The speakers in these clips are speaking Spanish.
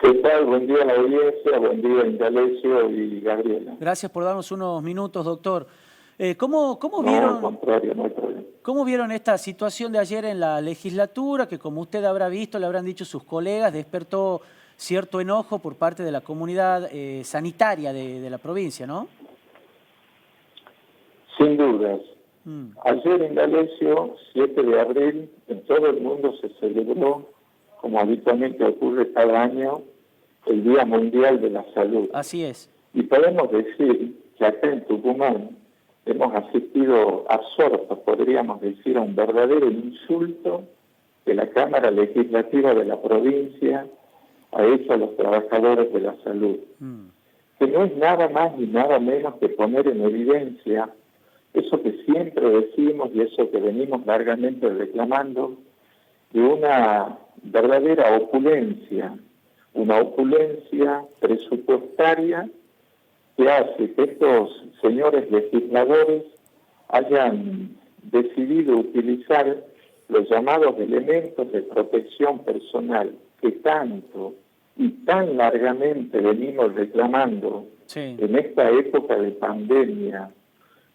¿Qué tal? Buen día a la audiencia, buen día Indalecio y Gabriela. Gracias por darnos unos minutos, doctor. ¿Cómo No, al vieron, contrario, no hay problema. cómo vieron esta situación de ayer en la legislatura, que como usted habrá visto, le habrán dicho sus colegas, despertó cierto enojo por parte de la comunidad sanitaria de la provincia, ¿no? Sin dudas. Mm, Ayer en Indalecio, 7 de abril, en todo el mundo se celebró, como habitualmente ocurre cada año, el Día Mundial de la Salud. así es. Y podemos decir que acá en Tucumán hemos asistido absortos, podríamos decir, a un verdadero insulto que la Cámara Legislativa de la provincia ha hecho a los trabajadores de la salud, Mm, que no es nada más ni nada menos que poner en evidencia eso que siempre decimos y eso que venimos largamente reclamando, de una verdadera opulencia, una opulencia presupuestaria que hace que estos señores legisladores hayan decidido utilizar los llamados elementos de protección personal que tanto y tan largamente venimos reclamando sí, en esta época de pandemia,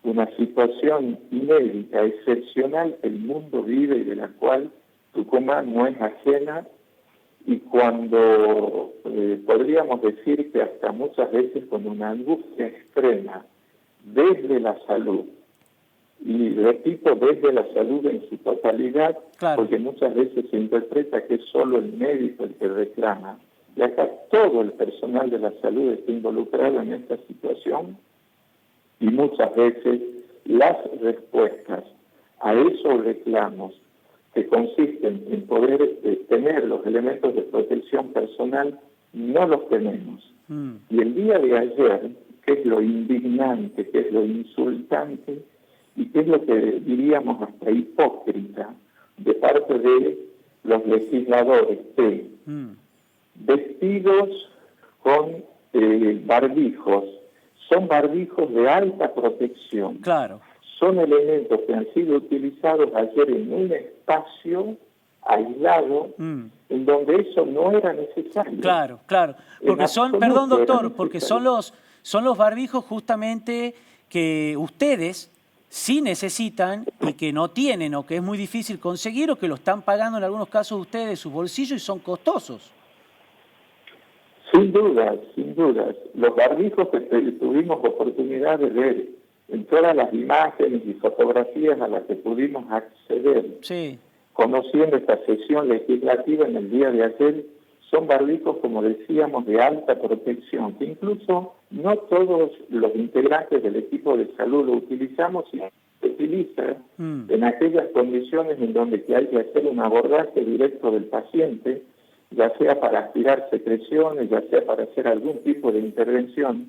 una situación inédita, excepcional que el mundo vive y de la cual Tucumán no es ajena, y cuando podríamos decir que hasta muchas veces con una angustia extrema desde la salud, y repito, desde la salud en su totalidad, claro. porque muchas veces se interpreta que es solo el médico el que reclama, y acá todo el personal de la salud está involucrado en esta situación, y muchas veces las respuestas a esos reclamos que consisten en poder tener los elementos de protección personal, no los tenemos. Mm, Y el día de ayer, que es lo indignante, que es lo insultante, y que es lo que diríamos hasta hipócrita de parte de los legisladores, que mm, vestidos con barbijos, son barbijos de alta protección, claro. son elementos que han sido utilizados ayer en un espacio aislado Mm. en donde eso no era necesario, Claro, claro. en Porque perdón absoluto era doctor, porque necesario. son los barbijos justamente que ustedes sí necesitan y que no tienen o que es muy difícil conseguir o que lo están pagando en algunos casos ustedes de sus bolsillos y son costosos. Sin dudas, sin dudas. Los barbijos que tuvimos oportunidad de ver en todas las imágenes y fotografías a las que pudimos acceder, Sí, conociendo esta sesión legislativa en el día de ayer, son barbijos, como decíamos, de alta protección, que incluso no todos los integrantes del equipo de salud lo utilizamos y se utiliza en aquellas condiciones en donde hay que hacer un abordaje directo del paciente, ya sea para aspirar secreciones, ya sea para hacer algún tipo de intervención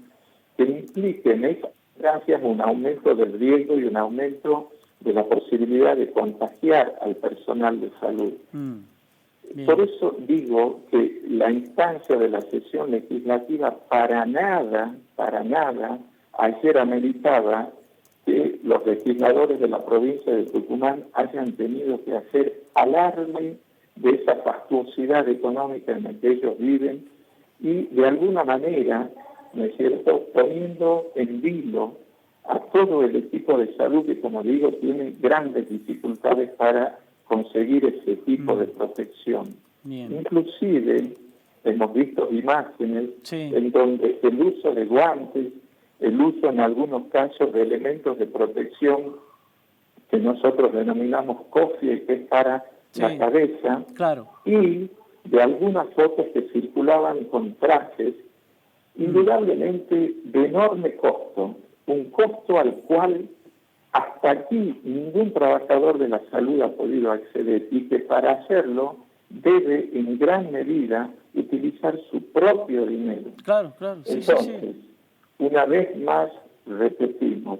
que implique en esas instancias un aumento del riesgo y un aumento de la posibilidad de contagiar al personal de salud. bien. Por eso digo que la instancia de la sesión legislativa para nada, ayer ameritaba que los legisladores de la provincia de Tucumán hayan tenido que hacer alarde de esa fastuosidad económica en la que ellos viven y de alguna manera, ¿no es cierto?, poniendo en vilo a todo el equipo de salud que, como digo, tiene grandes dificultades para conseguir ese tipo de protección. Bien. Inclusive hemos visto imágenes Sí, en donde el uso de guantes, el uso en algunos casos de elementos de protección que nosotros denominamos cofia y que es para la sí, cabeza, claro. y de algunas fotos que circulaban con trajes, indudablemente de enorme costo, un costo al cual hasta aquí ningún trabajador de la salud ha podido acceder y que para hacerlo debe en gran medida utilizar su propio dinero. Claro, claro. Sí, sí, Entonces, sí. una vez más repetimos,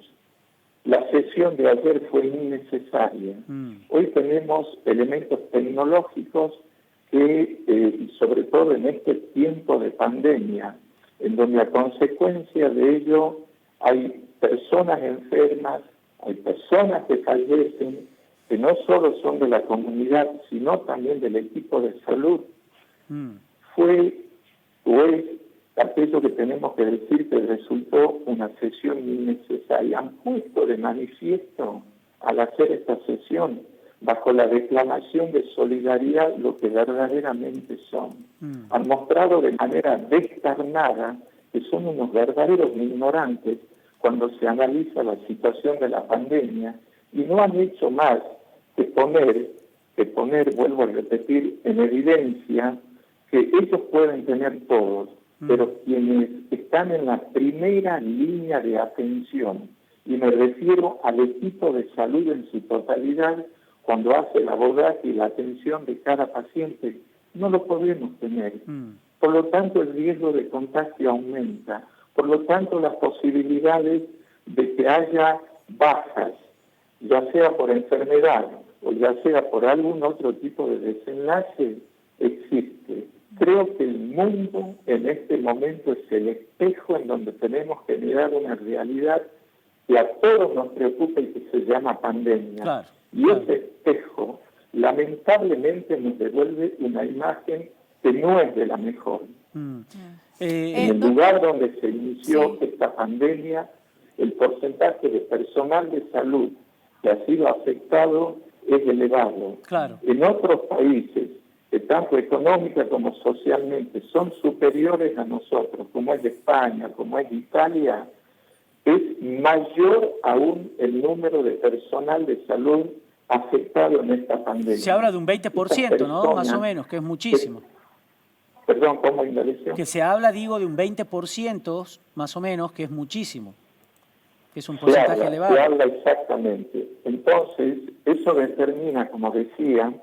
la sesión de ayer fue innecesaria. Hoy tenemos elementos tecnológicos que, sobre todo en este tiempo de pandemia, en donde a consecuencia de ello hay personas enfermas, hay personas que fallecen, que no solo son de la comunidad, sino también del equipo de salud, fue o es aquello que tenemos que decir que resultó una sesión innecesaria. Han puesto de manifiesto al hacer esta sesión, bajo la declamación de solidaridad, lo que verdaderamente son. Han mostrado de manera descarnada que son unos verdaderos ignorantes cuando se analiza la situación de la pandemia, y no han hecho más que poner, vuelvo a repetir, en evidencia que ellos pueden tener todos, pero quienes están en la primera línea de atención, y me refiero al equipo de salud en su totalidad, cuando hace el abordaje y la atención de cada paciente, no lo podemos tener. Por lo tanto, el riesgo de contagio aumenta. Por lo tanto, las posibilidades de que haya bajas, ya sea por enfermedad o ya sea por algún otro tipo de desenlace, existe. Creo que el mundo en este momento es el espejo en donde tenemos que mirar una realidad que a todos nos preocupa y que se llama pandemia. Claro, y ese espejo, lamentablemente, nos devuelve una imagen que no es de la mejor. En el lugar donde se inició esta pandemia, el porcentaje de personal de salud que ha sido afectado es elevado. Claro. En otros países, que tanto económica como socialmente son superiores a nosotros, como es España, como es Italia, es mayor aún el número de personal de salud afectado en esta pandemia. Se habla de un 20%, ¿no? Más o menos, que es muchísimo. Perdón, ¿cómo indaleció? Que se habla, digo, de un 20%, más o menos, que es muchísimo. Que es un porcentaje elevado. Se habla exactamente. Entonces, eso determina, como decía,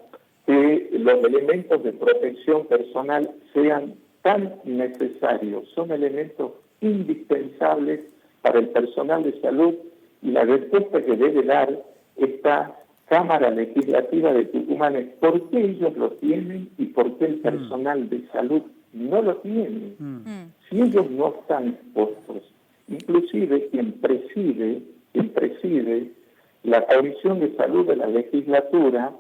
que los elementos de protección personal sean tan necesarios. Son elementos indispensables para el personal de salud, y la respuesta que debe dar esta Cámara Legislativa de Tucumán es por qué ellos lo tienen y por qué el personal de salud no lo tiene. Si ellos no están expuestos, inclusive quien preside la Comisión de Salud de la legislatura,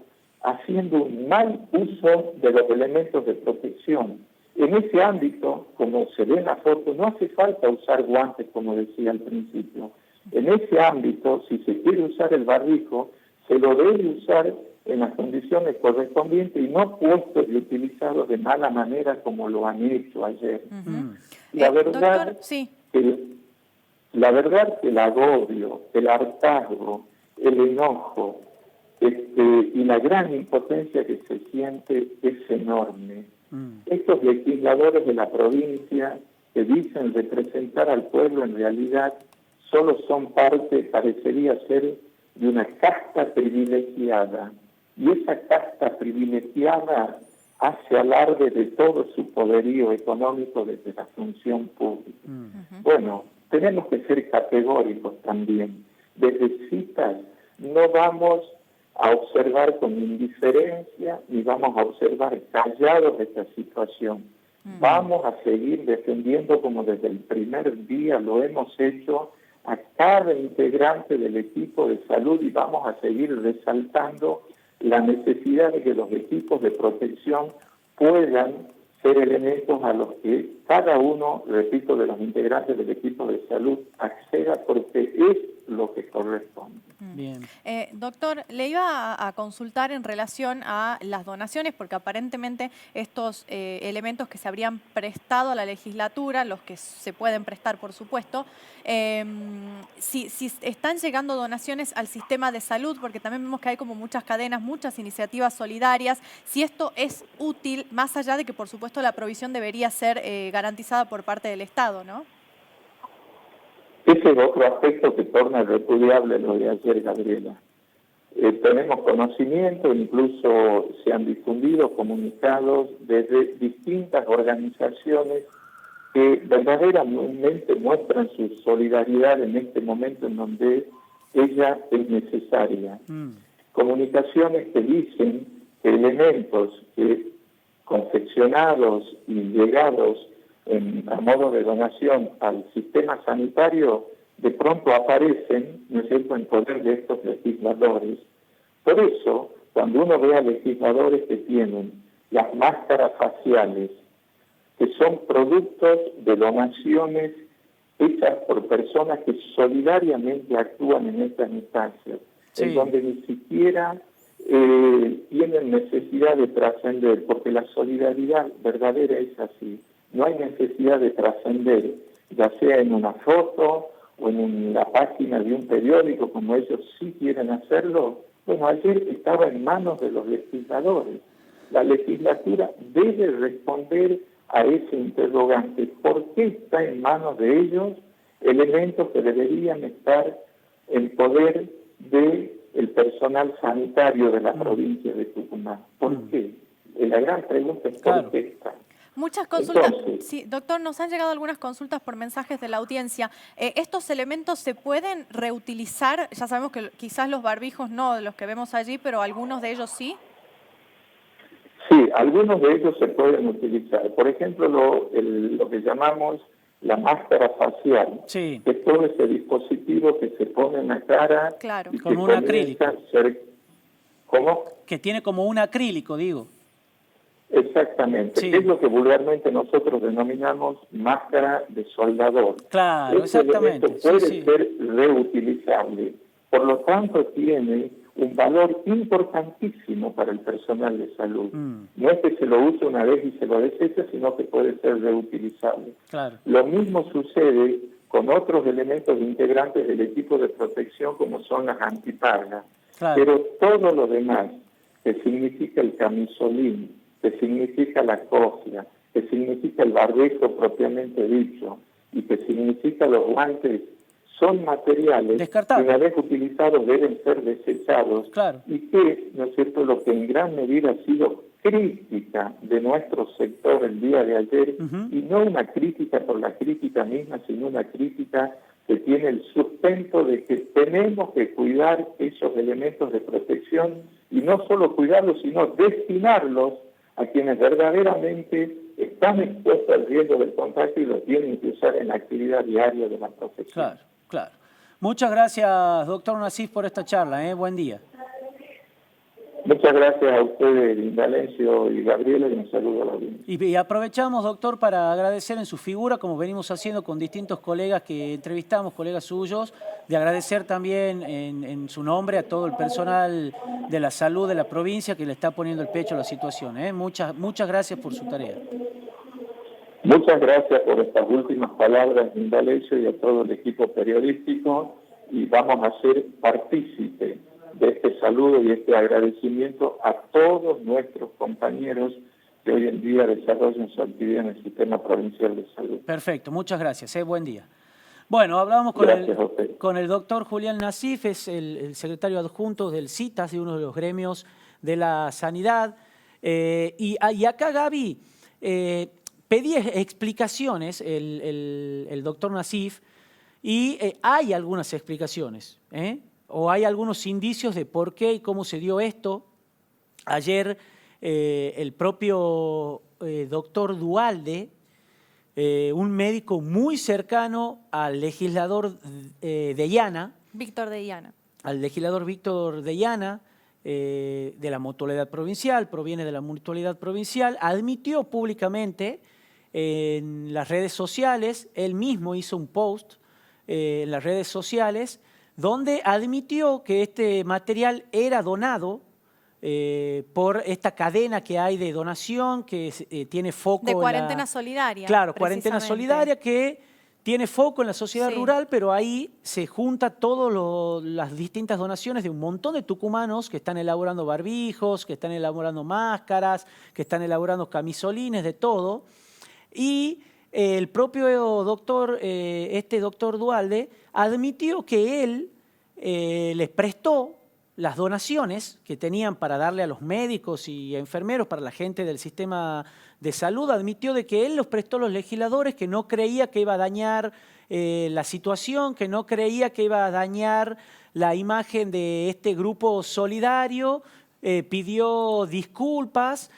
haciendo un mal uso de los elementos de protección. En ese ámbito, como se ve en la foto, no hace falta usar guantes, como decía al principio. En ese ámbito, si se quiere usar el barbijo, se lo debe usar en las condiciones correspondientes y no puesto y utilizado de mala manera como lo han hecho ayer. La verdad, doctor, sí. La verdad que el agobio, el hartazgo, el enojo y la gran impotencia que se siente es enorme. Estos legisladores de la provincia que dicen representar al pueblo, en realidad solo son parte, parecería ser, de una casta privilegiada. Y esa casta privilegiada hace alarde de todo su poderío económico desde la función pública. Bueno, tenemos que ser categóricos también. Desde citas no vamos a observar con indiferencia ni vamos a observar callados esta situación. Vamos a seguir defendiendo, como desde el primer día lo hemos hecho, a cada integrante del equipo de salud, y vamos a seguir resaltando la necesidad de que los equipos de protección puedan ser elementos a los que cada uno, repito, de los integrantes del equipo de salud acceda, porque es lo que corresponde. Bien. Doctor, le iba a consultar en relación a las donaciones, porque aparentemente estos elementos que se habrían prestado a la legislatura, los que se pueden prestar, por supuesto, si están llegando donaciones al sistema de salud, porque también vemos que hay como muchas cadenas, muchas iniciativas solidarias, si esto es útil, más allá de que, por supuesto, la provisión debería ser garantizada por parte del Estado, ¿no? Ese es otro aspecto que torna repudiable lo de ayer, Gabriela. Tenemos conocimiento, incluso se han difundido comunicados desde distintas organizaciones que verdaderamente muestran su solidaridad en este momento en donde ella es necesaria. Comunicaciones que dicen que elementos que confeccionados y llegados a modo de donación al sistema sanitario, de pronto aparecen, ¿no es cierto?, en poder de estos legisladores. Por eso, cuando uno ve a legisladores que tienen las máscaras faciales que son productos de donaciones hechas por personas que solidariamente actúan en estas instancias, en donde ni siquiera tienen necesidad de trascender, porque la solidaridad verdadera es así. No hay necesidad de trascender, ya sea en una foto o en la página de un periódico, como ellos sí quieren hacerlo. Bueno, ayer estaba en manos de los legisladores. La legislatura debe responder a ese interrogante. ¿Por qué está en manos de ellos elementos que deberían estar en poder del personal sanitario de la provincia de Tucumán? ¿Por qué? La gran pregunta es ¿por qué están? Muchas consultas. Entonces, Sí, doctor, nos han llegado algunas consultas por mensajes de la audiencia. ¿Estos elementos se pueden reutilizar? Ya sabemos que quizás los barbijos no, de los que vemos allí, pero algunos de ellos sí. sí, algunos de ellos se pueden utilizar. Por ejemplo, lo que llamamos la máscara facial, Sí. que es todo ese dispositivo que se pone en la cara. Claro. Y Como que un acrílico. ¿Cómo? Que tiene como un acrílico, digo. Exactamente. Sí. Es lo que vulgarmente nosotros denominamos máscara de soldador. Claro, Este exactamente. elemento puede Sí, sí. ser reutilizable. Por lo tanto, tiene un valor importantísimo para el personal de salud. No es que se lo use una vez y se lo desecha, sino que puede ser reutilizable. Claro. Lo mismo sucede con otros elementos integrantes del equipo de protección, como son las antipargas. Claro. Pero todo lo demás, que significa el camisolín, que significa la cofia, que significa el barbijo propiamente dicho, y que significa los guantes, son materiales Descartables. que una vez utilizados deben ser desechados. Claro. Y que, ¿no es cierto?, lo que en gran medida ha sido crítica de nuestro sector el día de ayer, y no una crítica por la crítica misma, sino una crítica que tiene el sustento de que tenemos que cuidar esos elementos de protección, y no solo cuidarlos, sino destinarlos a quienes verdaderamente están expuestos al riesgo del contagio y lo tienen que usar en la actividad diaria de la profesión. Claro, claro. Muchas gracias, doctor Nasif, por esta charla. Buen día. Muchas gracias a ustedes, Indalencio y Gabriela, y un saludo a la audiencia. Y aprovechamos, doctor, para agradecer en su figura, como venimos haciendo con distintos colegas que entrevistamos, colegas suyos, de agradecer también en su nombre a todo el personal de la salud de la provincia que le está poniendo el pecho a la situación. Muchas gracias por su tarea. Muchas gracias por estas últimas palabras, Indalencio, y a todo el equipo periodístico, y vamos a ser partícipes de este saludo y este agradecimiento a todos nuestros compañeros que hoy en día desarrollan su actividad en el Sistema Provincial de Salud. Perfecto, muchas gracias. Buen día. Bueno, hablábamos con el doctor Julián Nasif, es el secretario adjunto del CITAS, de uno de los gremios de la sanidad. Y acá, Gaby, pedí explicaciones el doctor Nasif, y hay algunas explicaciones, o hay algunos indicios de por qué y cómo se dio esto. Ayer el propio doctor Duhalde, un médico muy cercano al legislador Deiana, Víctor Deiana. Al legislador Víctor Deiana, de la Mutualidad Provincial, proviene de la Mutualidad Provincial, admitió públicamente en las redes sociales, él mismo hizo un post en las redes sociales, donde admitió que este material era donado por esta cadena que hay de donación, que tiene foco de cuarentena solidaria. Claro, cuarentena solidaria, que tiene foco en la sociedad rural, pero ahí se junta todas las distintas donaciones de un montón de tucumanos que están elaborando barbijos, que están elaborando máscaras, que están elaborando camisolines, de todo. Y el propio doctor, doctor Duhalde, admitió que él les prestó las donaciones que tenían para darle a los médicos y enfermeros, para la gente del sistema de salud. Admitió de que él los prestó a los legisladores, que no creía que iba a dañar la situación, que no creía que iba a dañar la imagen de este grupo solidario, pidió disculpas,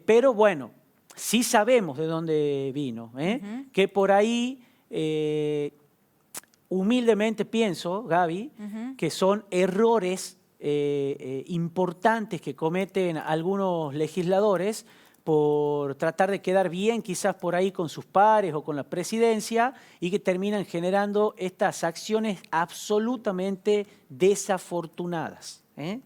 pero bueno, sí sabemos de dónde vino, que por ahí, humildemente pienso, Gaby, que son errores importantes que cometen algunos legisladores por tratar de quedar bien quizás por ahí con sus pares o con la presidencia y que terminan generando estas acciones absolutamente desafortunadas, ¿eh?